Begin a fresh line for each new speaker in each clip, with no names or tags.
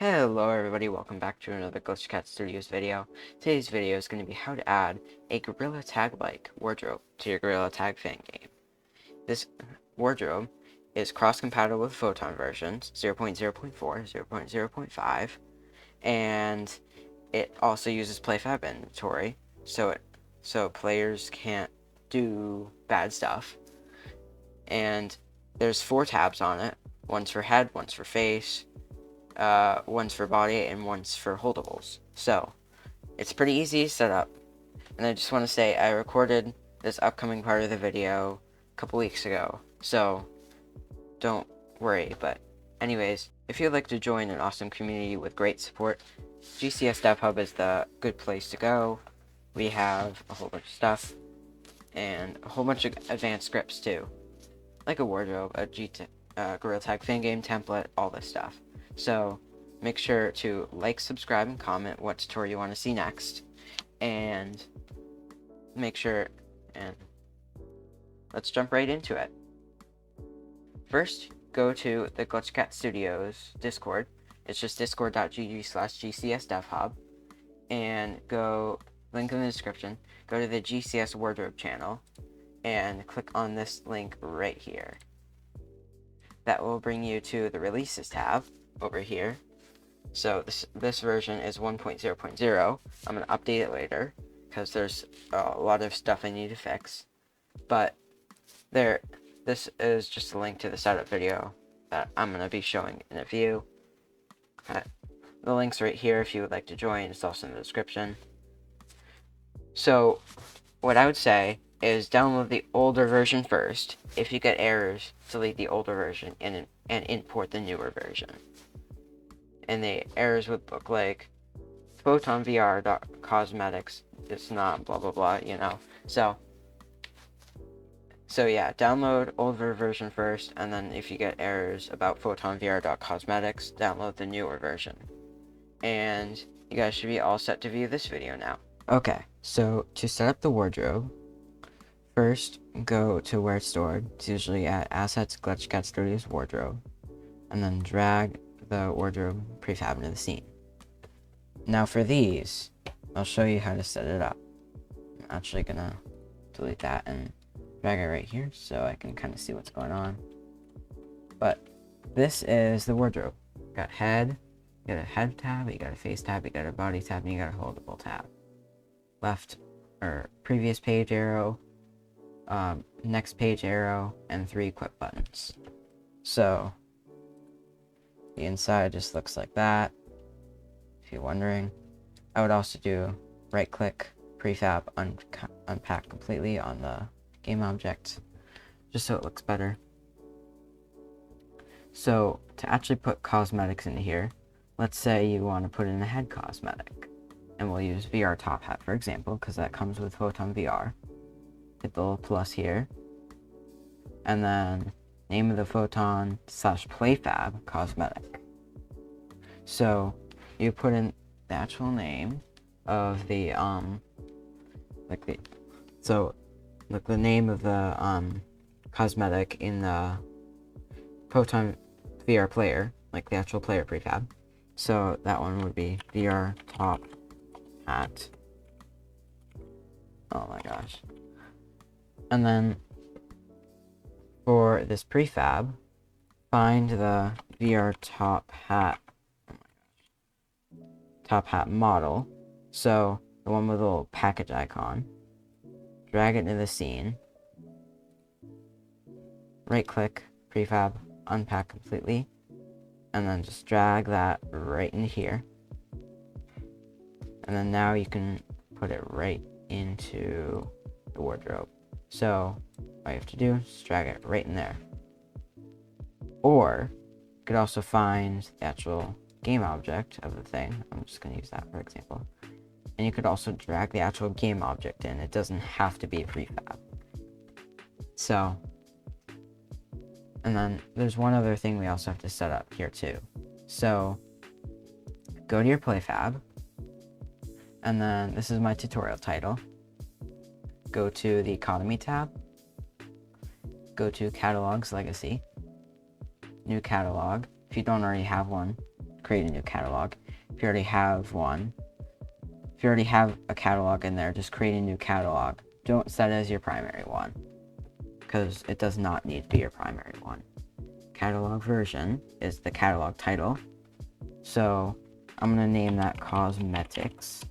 Hello everybody, welcome back to another GTAG Studios video. Today's video is going to be how to add a Gorilla Tag-like wardrobe to your Gorilla Tag fan game. This wardrobe is cross-compatible with Photon versions 0.0.4, 0.0.5, and it also uses prefab inventory, so players can't do bad stuff. And there's 4 tabs on it, one's for head, one's for face, one's for body, and one's for holdables. So it's pretty easy to set up. And I just want to say I recorded this upcoming part of the video a couple weeks ago, so don't worry. But anyways, if you'd like to join an awesome community with great support, GCS Dev Hub is the good place to go. We have a whole bunch of stuff and a whole bunch of advanced scripts too, like a wardrobe, a Gorilla Tag fan game template, all this stuff. So make sure to like, subscribe, and comment what tutorial you want to see next. And make sure, and let's jump right into it. First, go to the GTAG Studios Discord. It's just discord.gg/GCSDevHub. And go, link in the description, go to the GCS Wardrobe channel and click on this link right here. That will bring you to the Releases tab over here. So this version is 1.0.0. I'm going to update it later because there's a lot of stuff I need to fix. But this is just a link to the setup video that I'm going to be showing in a few. The link's right here if you would like to join. It's also in the description. So what I would say is download the older version first. If you get errors, delete the older version and import the newer version. And the errors would look like photonvr.cosmetics. It's not blah blah blah, you know. So yeah, download older version first, and then if you get errors about photonvr.cosmetics, download the newer version. And you guys should be all set to view this video now. Okay, so to set up the wardrobe, first go to where it's stored. It's usually at Assets, GTAG Studios Wardrobe, and then drag the wardrobe prefab into the scene. Now for these, I'll show you how to set it up. I'm actually gonna delete that and drag it right here so I can kind of see what's going on. But this is the wardrobe. You got head, you got a head tab, you got a face tab, you got a body tab, and you got a holdable tab. Left or previous page arrow, next page arrow, and 3 equip buttons. So the inside just looks like that, if you're wondering. I would also do right click, prefab, unpack completely on the game object, just so it looks better. So to actually put cosmetics in here, let's say you want to put in a head cosmetic, and we'll use VR top hat for example, because that comes with Photon VR. Hit the little plus here, and then name of the photon/prefab cosmetic. So you put in the actual name of the the name of the cosmetic in the Photon VR player, like the actual player prefab. So that one would be VR top hat. Oh my gosh. And then for this prefab, find the VR top hat model. So the one with the little package icon. Drag it into the scene. Right click, prefab, unpack completely. And then just drag that right in here. And then now you can put it right into the wardrobe. So all you have to do is drag it right in there. Or you could also find the actual game object of the thing. I'm just going to use that for example. And you could also drag the actual game object in. It doesn't have to be a prefab. So, and then there's one other thing we also have to set up here too. So go to your prefab, and then this is my tutorial title. Go to the economy tab, go to catalogs legacy, new catalog. If you don't already have one, create a new catalog. If you already have one, if you already have a catalog in there, just create a new catalog. Don't set it as your primary one, because it does not need to be your primary one. Catalog version is the catalog title. So I'm going to name that cosmetics.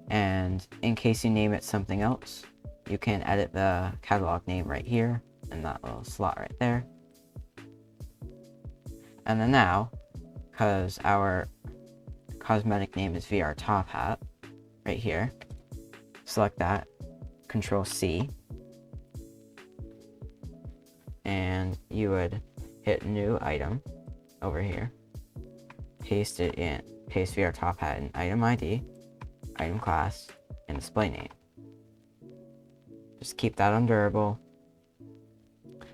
And in case you name it something else, you can edit the catalog name right here in that little slot right there. And then now, because our cosmetic name is VR Top Hat, right here, select that, Control C, and you would hit New Item over here, paste VR Top Hat in Item ID, Item Class, and Display Name. Just keep that on Durable.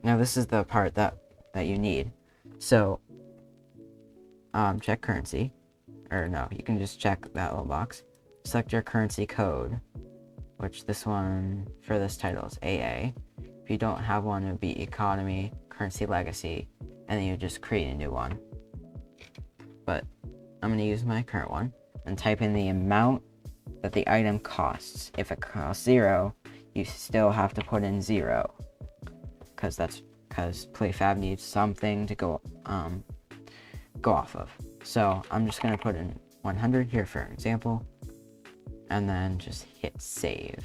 Now this is the part that you need. So, check currency, or no, you can just check that little box. Select your currency code, which this one for this title is AA. If you don't have one, it would be Economy, Currency Legacy, and then you just create a new one. But I'm going to use my current one and type in the amount that the item costs. If it costs 0, you still have to put in 0, because prefab needs something to go off of. So I'm just going to put in 100 here for an example, and then just hit save.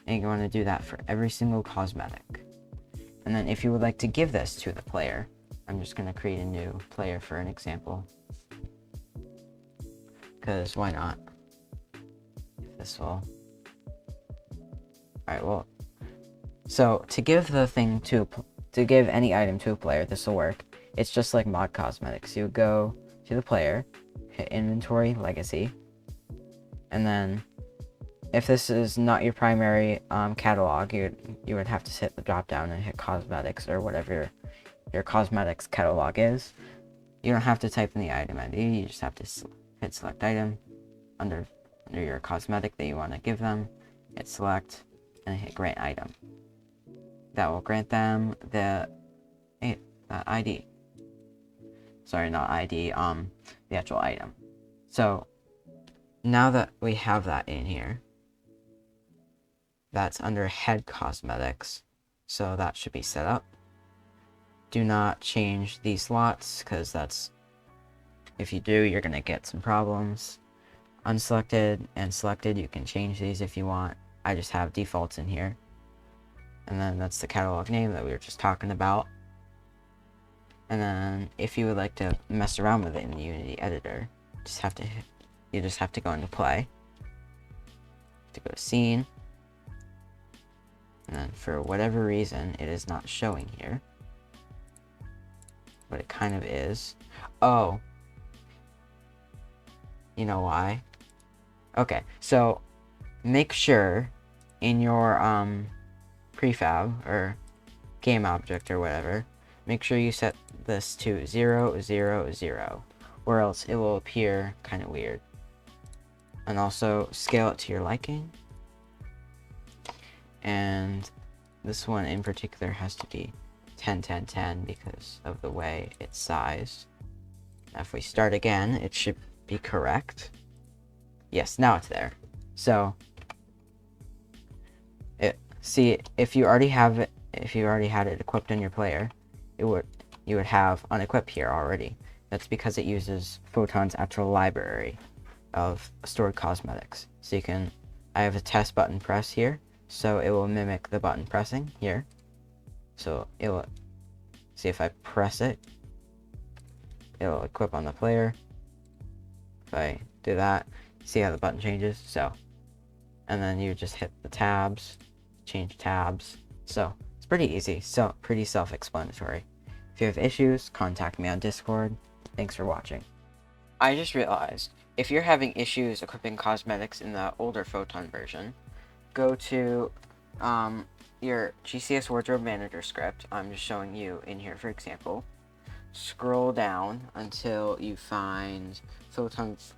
And you want to do that for every single cosmetic. And then if you would like to give this to the player, I'm just going to create a new player for an example, because why not? If this will. Alright, well, so to give any item to a player, this will work. It's just like mod cosmetics. You go to the player, hit Inventory Legacy, and then if this is not your primary catalog, you would have to hit the drop down and hit cosmetics or whatever your cosmetics catalog is. You don't have to type in the item ID. You just have to hit select item under your cosmetic that you want to give them. Hit select and hit grant item. That will grant them the ID. Sorry, not ID. The actual item. So now that we have that in here, that's under head cosmetics, so that should be set up. Do not change these slots, because if you do, you're gonna get some problems. Unselected and selected, you can change these if you want. I just have defaults in here. And then that's the catalog name that we were just talking about. And then if you would like to mess around with it in the Unity editor, you just have to go into play, to go to scene, and then for whatever reason it is not showing here, but it kind of is. Oh, you know why? Okay, so make sure in your prefab or game object or whatever, make sure you set this to 0, 0, 0, or else it will appear kind of weird. And also scale it to your liking. And this one in particular has to be 10, 10, 10 because of the way it's sized. Now if we start again, it should be correct. Yes, now it's there. So see, if you already had it equipped on your player, you would have unequip here already. That's because it uses Photon's actual library of stored cosmetics. So I have a test button press here, so it will mimic the button pressing here. So it will, see if I press it, it'll equip on the player. If I do that, see how the button changes? So, and then you just hit the tabs, change tabs. So it's pretty easy, so pretty self-explanatory. If you have issues, contact me on Discord. Thanks for watching. I just realized, if you're having issues equipping cosmetics in the older Photon version, go to your GCS Wardrobe Manager script. I'm just showing you in here, for example. Scroll down until you find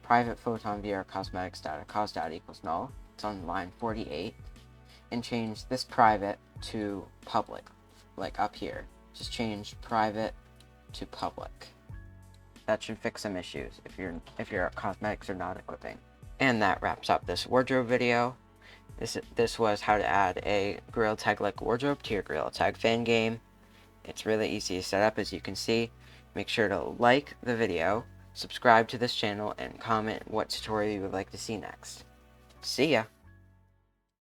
private Photon VR cosmetics data cos data equals null. It's on line 48. And change this private to public, like up here. Just change private to public. that should fix some issues if your cosmetics are not equipping. And that wraps up this wardrobe video. This was how to add a Gorilla Tag-like wardrobe to your Gorilla Tag fan game. It's really easy to set up, as you can see. Make sure to like the video, subscribe to this channel, and comment what tutorial you would like to see next. See ya!